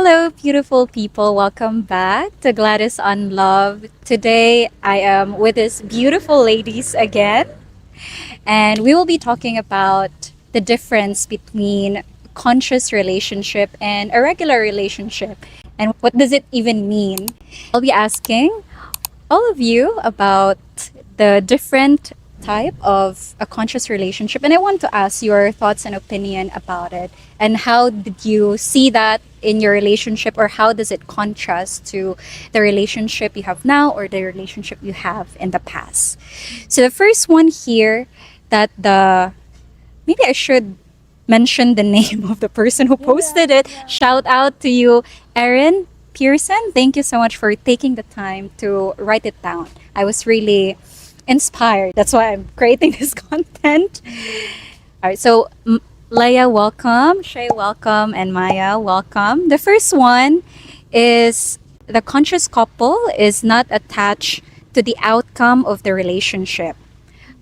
Hello, beautiful people. Welcome back to Gladys on Love. Today, I am with these beautiful ladies again, and we will be talking about the difference between conscious relationship and a regular relationship, and what does it even mean. I'll be asking all of you about the different type of a conscious relationship, and I want to ask your thoughts and opinion about it, and how did you see that in your relationship, or how does it contrast to the relationship you have now or the relationship you have in the past. So the first one here, that the maybe I should mention the name of the person who posted it. Shout out to you, Erin Pearson. Thank you so much for taking the time to write it down. I was really inspired. That's why I'm creating this content. All right, so Leia, welcome. Shay, welcome. And Maya, welcome. The first one is the conscious couple is not attached to the outcome of the relationship.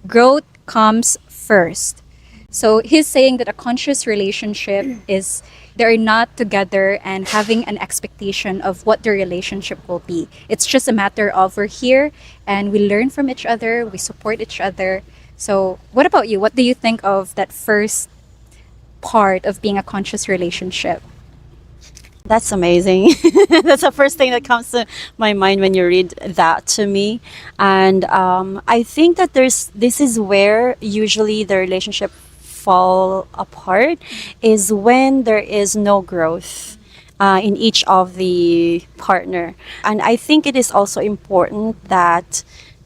Growth comes first. So he's saying that a conscious relationship is they're not together and having an expectation of what the relationship will be. It's just a matter of we're here and we learn from each other, we support each other. So what about you? What do you think of that first part of being a conscious relationship? That's amazing. That's the first thing that comes to my mind when you read that to me. And I think that this is where usually the relationship fall apart, is when there is no growth in each of the partner. And I think it is also important that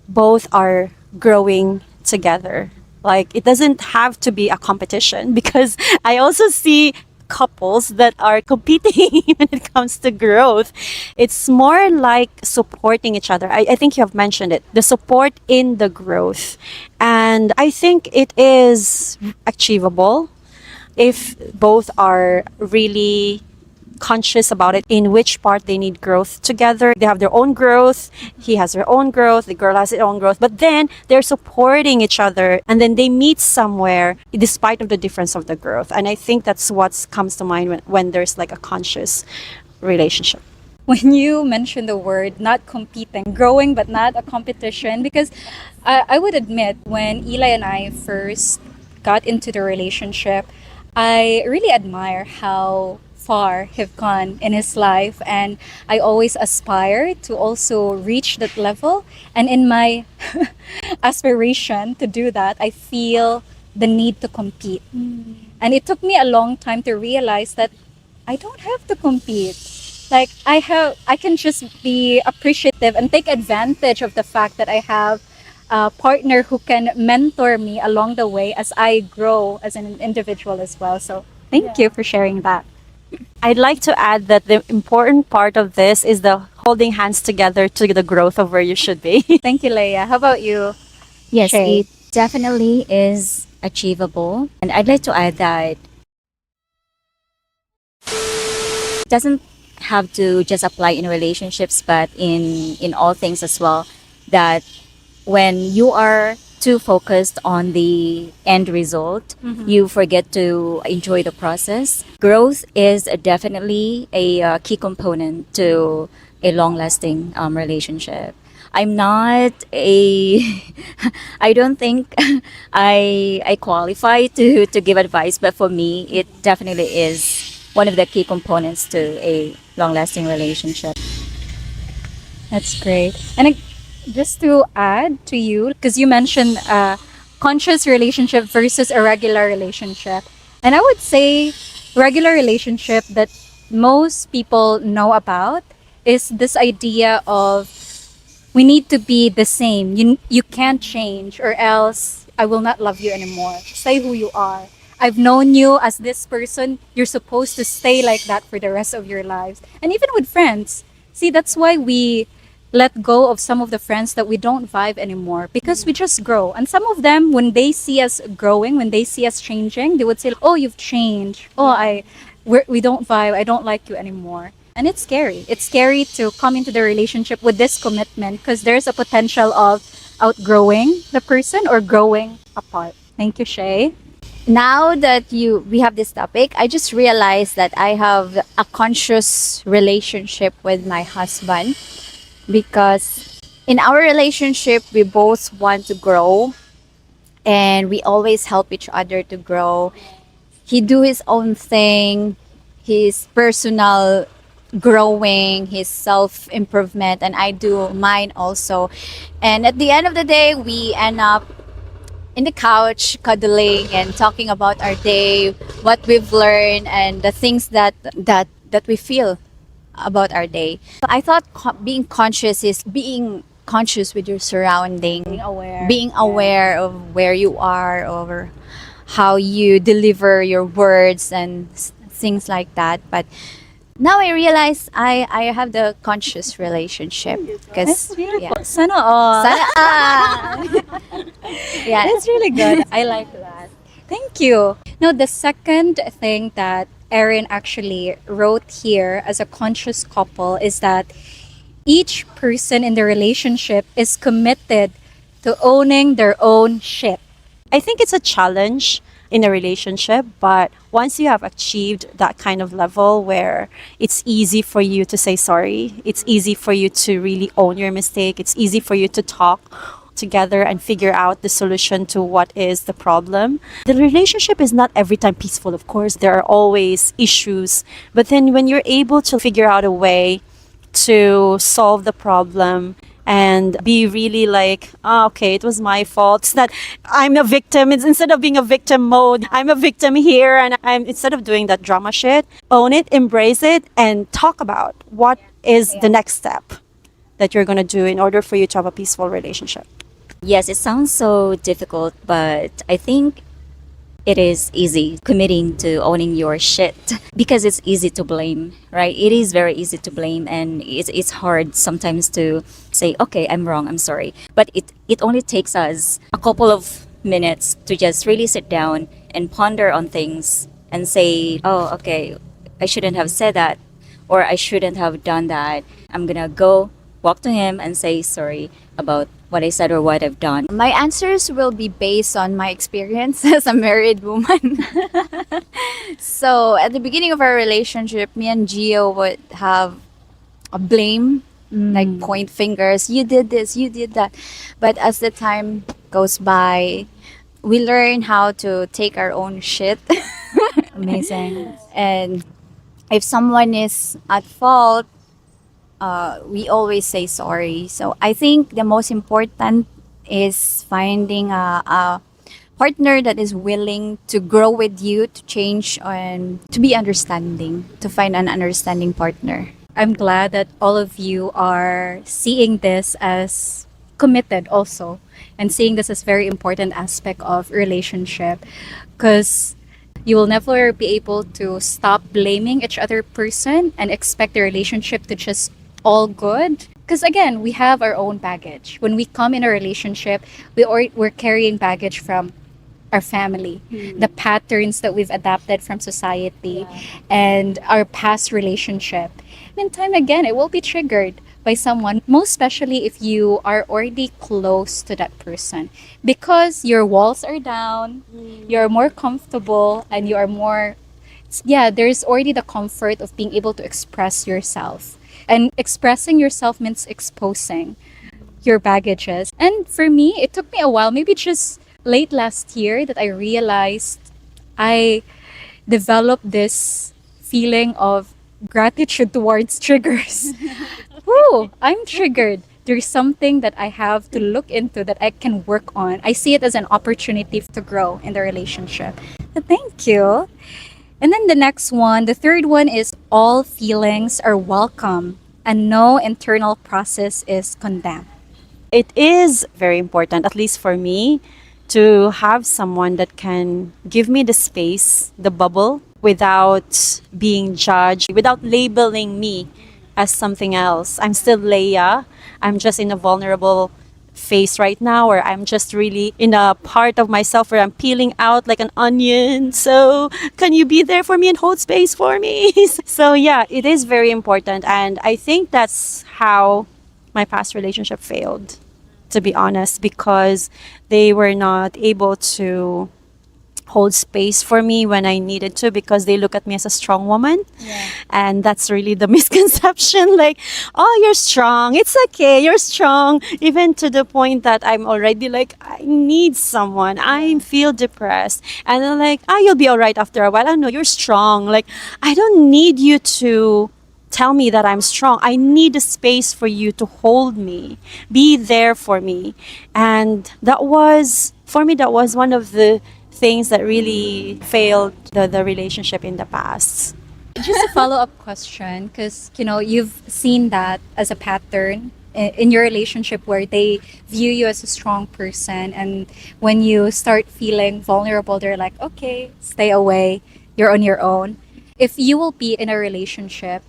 both are growing together. Like, it doesn't have to be a competition, because I also see couples that are competing when it comes to growth. It's more like supporting each other. I think you have mentioned it, the support in the growth. And I think it is achievable if both are really conscious about it, in which part they need growth together. They have their own growth, he has her own growth, the girl has her own growth, but then they're supporting each other, and then they meet somewhere despite of the difference of the growth. And I think that's what comes to mind when there's like a conscious relationship. When you mentioned the word not competing, growing but not a competition, because I would admit, when Eli and I first got into the relationship, I really admire how far he've gone in his life, and I always aspire to also reach that level. And in my aspiration to do that, I feel the need to compete. And it took me a long time to realize that I don't have to compete. Like, I can just be appreciative and take advantage of the fact that I have a partner who can mentor me along the way as I grow as an individual as well. So thank you for sharing that. I'd like to add that the important part of this is the holding hands together to the growth of where you should be. Thank you, Leia. How about you? Yes, Shay? it definitely is achievable. And I'd like to add that it doesn't have to just apply in relationships, but in all things as well. That when you are too focused on the end result, you forget to enjoy the process. Growth is definitely a key component to a long-lasting relationship. I'm not a I don't think I qualify to give advice, but for me it definitely is one of the key components to a long-lasting relationship. That's great. And just to add to you, because you mentioned conscious relationship versus a regular relationship. And I would say regular relationship that most people know about is this idea of we need to be the same. You can't change, or else I will not love you anymore. Stay who you are. I've known you as this person. You're supposed to stay like that for the rest of your lives. And even with friends. See, that's why we let go of some of the friends that we don't vibe anymore, because we just grow. And some of them, when they see us growing, when they see us changing, they would say, "Oh, you've changed. Oh, we don't vibe. I don't like you anymore." And it's scary. It's scary to come into the relationship with this commitment, because there's a potential of outgrowing the person or growing apart. Thank you, Shay. Now that we have this topic, I just realized that I have a conscious relationship with my husband because in our relationship we both want to grow and we always help each other to grow. He do his own thing, his personal growing, his self improvement, and I do mine also. And at the end of the day, we end up in the couch cuddling and talking about our day, what we've learned, and the things that we feel about our day. I thought being conscious is being conscious with your surrounding, being aware of where you are or how you deliver your words and things like that. But now I realize I have the conscious relationship because yeah. Sana all. Yeah, That's really good. I like that. Thank you. Now, the second thing that Erin actually wrote here as a conscious couple is that each person in the relationship is committed to owning their own shit. I think it's a challenge in a relationship, but once you have achieved that kind of level where it's easy for you to say sorry, it's easy for you to really own your mistake, it's easy for you to talk together and figure out the solution to what is the problem. The relationship is not every time peaceful, of course, there are always issues, but then when you're able to figure out a way to solve the problem and be really like, oh, okay, it was my fault. It's not, I'm a victim. It's instead of being a victim mode, I'm a victim here. And I'm instead of doing that drama shit, own it, embrace it, and talk about what is the next step that you're going to do in order for you to have a peaceful relationship. yes, it sounds so difficult, but I think it is easy committing to owning your shit because it's easy to blame, right? It is very easy to blame, and it's hard sometimes to say, okay, I'm wrong, I'm sorry. But it only takes us a couple of minutes to just really sit down and ponder on things and say, oh, okay, I shouldn't have said that or I shouldn't have done that. I'm gonna go walk to him and say sorry about what I said or what I've done. My answers will be based on my experience as a married woman. So at the beginning of our relationship, me and Gio would have a blame, like point fingers. You did this, you did that. But as the time goes by, we learn how to take our own shit. Amazing. And if someone is at fault, we always say sorry. So I think the most important is finding a partner that is willing to grow with you, to change, and to be understanding, to find an understanding partner. I'm glad that all of you are seeing this as committed also and seeing this as very important aspect of relationship because you will never be able to stop blaming each other person and expect the relationship to just all good because again we have our own baggage when we come in a relationship. We're carrying baggage from our family, the patterns that we've adapted from society, and our past relationship. And time again, it will be triggered by someone, most especially if you are already close to that person. Because your walls are down, you're more comfortable, and you are more, yeah, there's already the comfort of being able to express yourself. And expressing yourself means exposing your baggages. And for me, it took me a while, maybe just late last year, that I realized I developed this feeling of gratitude towards triggers. Ooh, I'm triggered. There's something that I have to look into that I can work on. I see it as an opportunity to grow in the relationship. So thank you. And then the next one, the third one is all feelings are welcome and no internal process is condemned. It is very important, at least for me, to have someone that can give me the space, the bubble, without being judged, without labeling me as something else. I'm still Leia. I'm just in a vulnerable phase right now, or I'm just really in a part of myself where I'm peeling out like an onion. So can you be there for me and hold space for me? So yeah, it is very important. And I think that's how my past relationship failed, to be honest, because they were not able to hold space for me when I needed to, because they look at me as a strong woman. And that's really the misconception. Like, oh, you're strong. It's okay. You're strong. Even to the point that I'm already like, I need someone. I feel depressed. And they're like, ah, you'll be all right after a while. I know you're strong. Like, I don't need you to tell me that I'm strong. I need a space for you to hold me, be there for me. And that was, for me, that was one of the things that really failed the relationship in the past. Just a follow-up question, because you've seen that as a pattern in your relationship where they view you as a strong person, and when you start feeling vulnerable, they're like, okay, stay away, you're on your own. If you will be in a relationship,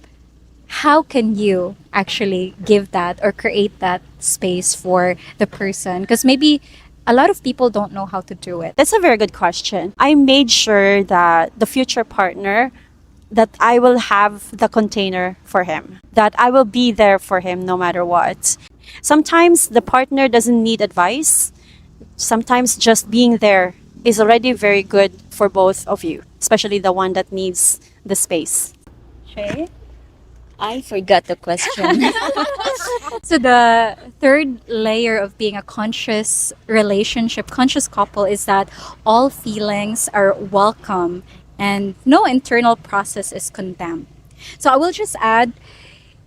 how can you actually give that or create that space for the person? Because maybe a lot of people don't know how to do it. That's a very good question. I made sure that the future partner, that I will have the container for him, that I will be there for him no matter what. Sometimes the partner doesn't need advice. Sometimes just being there is already very good for both of you, especially the one that needs the space. Shay? I forgot the question. So the third layer of being a conscious relationship, conscious couple, is that all feelings are welcome and no internal process is condemned. So I will just add,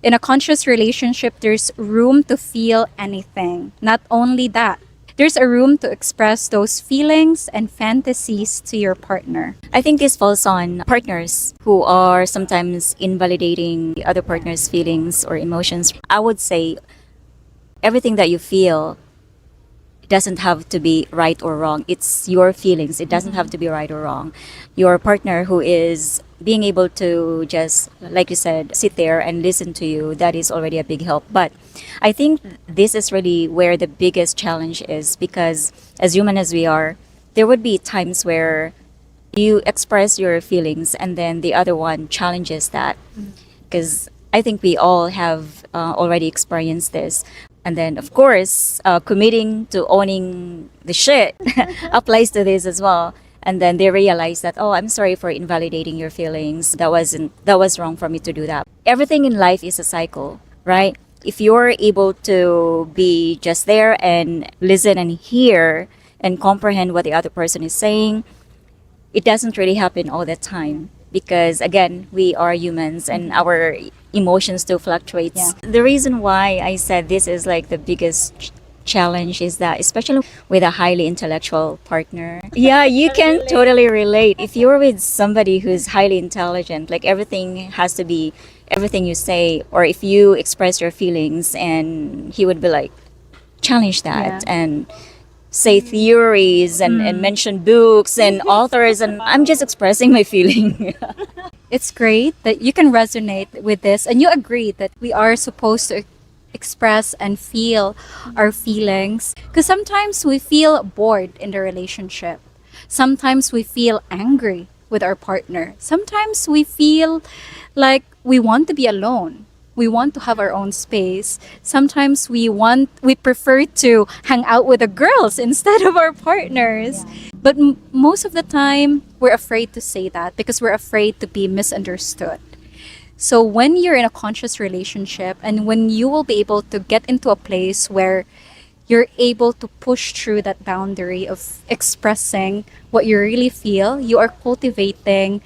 in a conscious relationship, there's room to feel anything. Not only that, there's a room to express those feelings and fantasies to your partner. I think this falls on partners who are sometimes invalidating the other partner's feelings or emotions. I would say everything that you feel doesn't have to be right or wrong. It's your feelings. It doesn't have to be right or wrong. Your partner who is being able to just, like you said, sit there and listen to you, that is already a big help. But I think this is really where the biggest challenge is, because as human as we are, there would be times where you express your feelings and then the other one challenges that. Because I think we all have already experienced this. And then, of course, committing to owning the shit applies to this as well. And then they realize that, oh, I'm sorry for invalidating your feelings. That was wrong for me to do that. Everything in life is a cycle, right? If you're able to be just there and listen and hear and comprehend what the other person is saying, it doesn't really happen all the time. Because again, we are humans and our emotions do fluctuate. Yeah. The reason why I said this is like the biggest challenge is that, especially with a highly intellectual partner, yeah, you can totally relate. If you're with somebody who's highly intelligent, like everything has to be everything you say, or if you express your feelings, and he would be like, challenge that and say theories and mention books and authors, and I'm just expressing my feeling. It's great that you can resonate with this and you agree that we are supposed to express and feel our feelings, because sometimes we feel bored in the relationship. Sometimes we feel angry with our partner. Sometimes we feel like we want to be alone. We want to have our own space. Sometimes we prefer to hang out with the girls instead of our partners. But most of the time, we're afraid to say that because we're afraid to be misunderstood. So when you're in a conscious relationship and when you will be able to get into a place where you're able to push through that boundary of expressing what you really feel, you are cultivating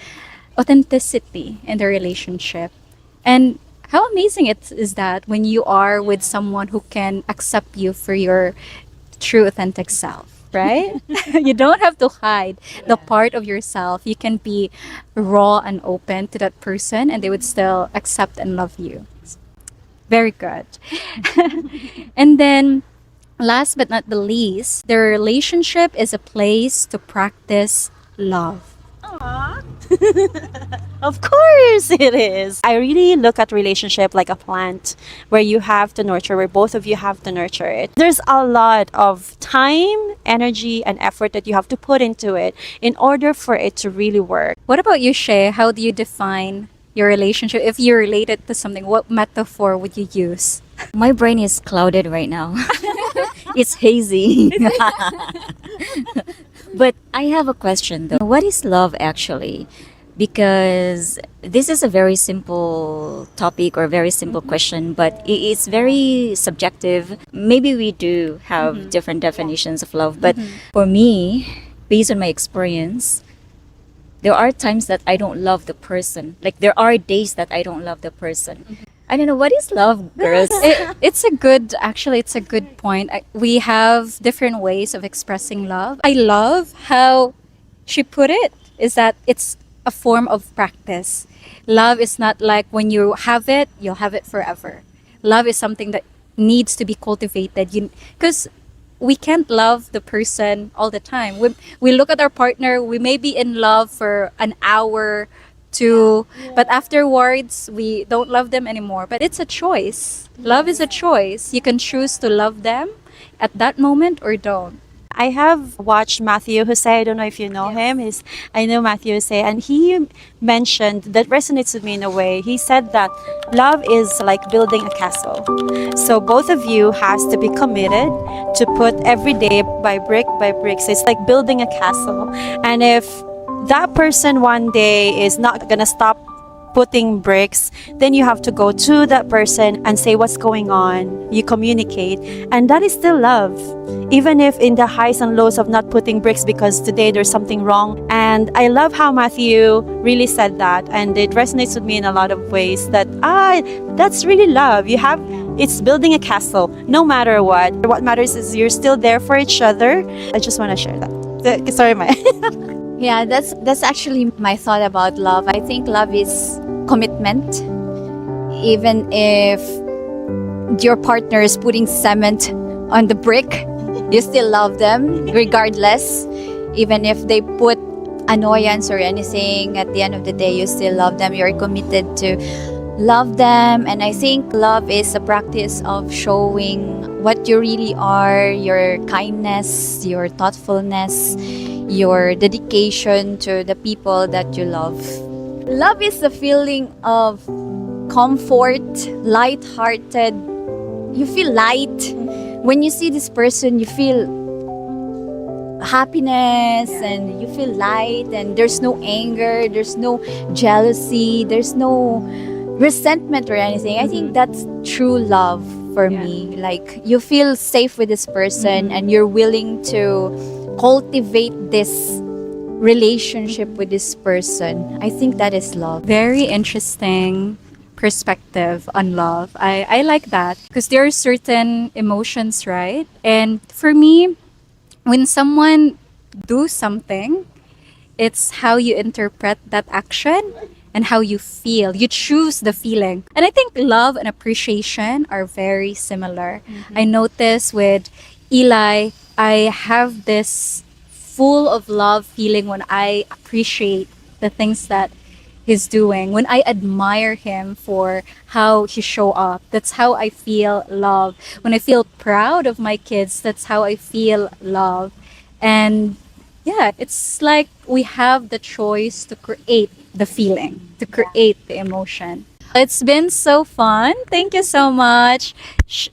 authenticity in the relationship. And how amazing it is that when you are with someone who can accept you for your true authentic self, right? You don't have to hide the part of yourself. You can be raw and open to that person and they would still accept and love you. Very good. And then last but not the least, the relationship is a place to practice love. Of course it is. I really look at relationship like a plant where you have to nurture, where both of you have to nurture it. There's a lot of time, energy, and effort that you have to put into it in order for it to really work. What about you, Shay? How do you define your relationship? If you relate it to something, what metaphor would you use? My brain is clouded right now. It's hazy. But I have a question though. What is love actually? Because this is a very simple topic or very simple question, but it's very subjective. Maybe we do have different definitions of love, but for me, based on my experience, there are times that I don't love the person. Like there are days that I don't love the person. I don't know what is love, girls. It's a good, actually, it's a good point. We have different ways of expressing love. I love how she put it, is that it's a form of practice. Love is not like when you have it, you'll have it forever. Love is something that needs to be cultivated. Because we can't love the person all the time. We look at our partner, we may be in love for an hour, two, but afterwards we don't love them anymore. But it's a choice. Love is a choice. You can choose to love them at that moment or don't. I have watched Matthew Jose. I don't know if you know him. I know Matthew Jose, and he mentioned that resonates with me in a way. He said that love is like building a castle. So both of you has to be committed to put every day by brick by brick. So it's like building a castle. And if that person one day is not gonna stop putting bricks, then you have to go to that person and say what's going on. You communicate, and that is still love. Even if in the highs and lows of not putting bricks because today there's something wrong. And I love how Matthew really said that, and it resonates with me in a lot of ways that that's really love. It's building a castle no matter what. What matters is you're still there for each other. I just want to share that. Sorry, Maya. Yeah, that's actually my thought about love. I think love is commitment. Even if your partner is putting cement on the brick, you still love them regardless. Even if they put annoyance or anything, at the end of the day, you still love them. You're committed to love them. And I think love is a practice of showing what you really are, your kindness, your thoughtfulness, your dedication to the people that you love. Love is a feeling of comfort, light-hearted. You feel light. When you see this person, you feel happiness and you feel light, and there's no anger, there's no jealousy, there's no resentment or anything. I think that's true love for me. Like you feel safe with this person and you're willing to cultivate this relationship with this person. I think that is love. Very interesting perspective on love. I like that because there are certain emotions, right? And for me, when someone do something, it's how you interpret that action and how you feel. You choose the feeling. And I think love and appreciation are very similar. I notice with Eli, I have this full of love feeling when I appreciate the things that he's doing. When I admire him for how he show up, that's how I feel love. When I feel proud of my kids, that's how I feel love. And yeah, it's like we have the choice to create the feeling, to create the emotion. It's been so fun. Thank you so much,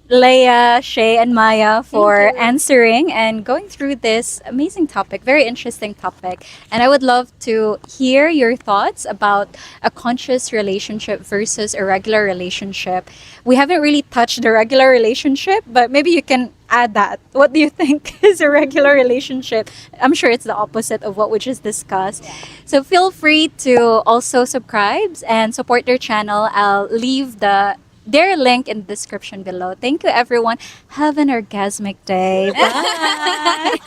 Leia, Shay, and Maya for answering and going through this amazing topic, very interesting topic. And I would love to hear your thoughts about a conscious relationship versus a regular relationship. We haven't really touched the regular relationship, but maybe you can add that. What do you think is a regular relationship? I'm sure it's the opposite of what we just discussed. So feel free to also subscribe and support their channel. I'll leave their link in the description below. Thank you, everyone. Have an orgasmic day. Bye.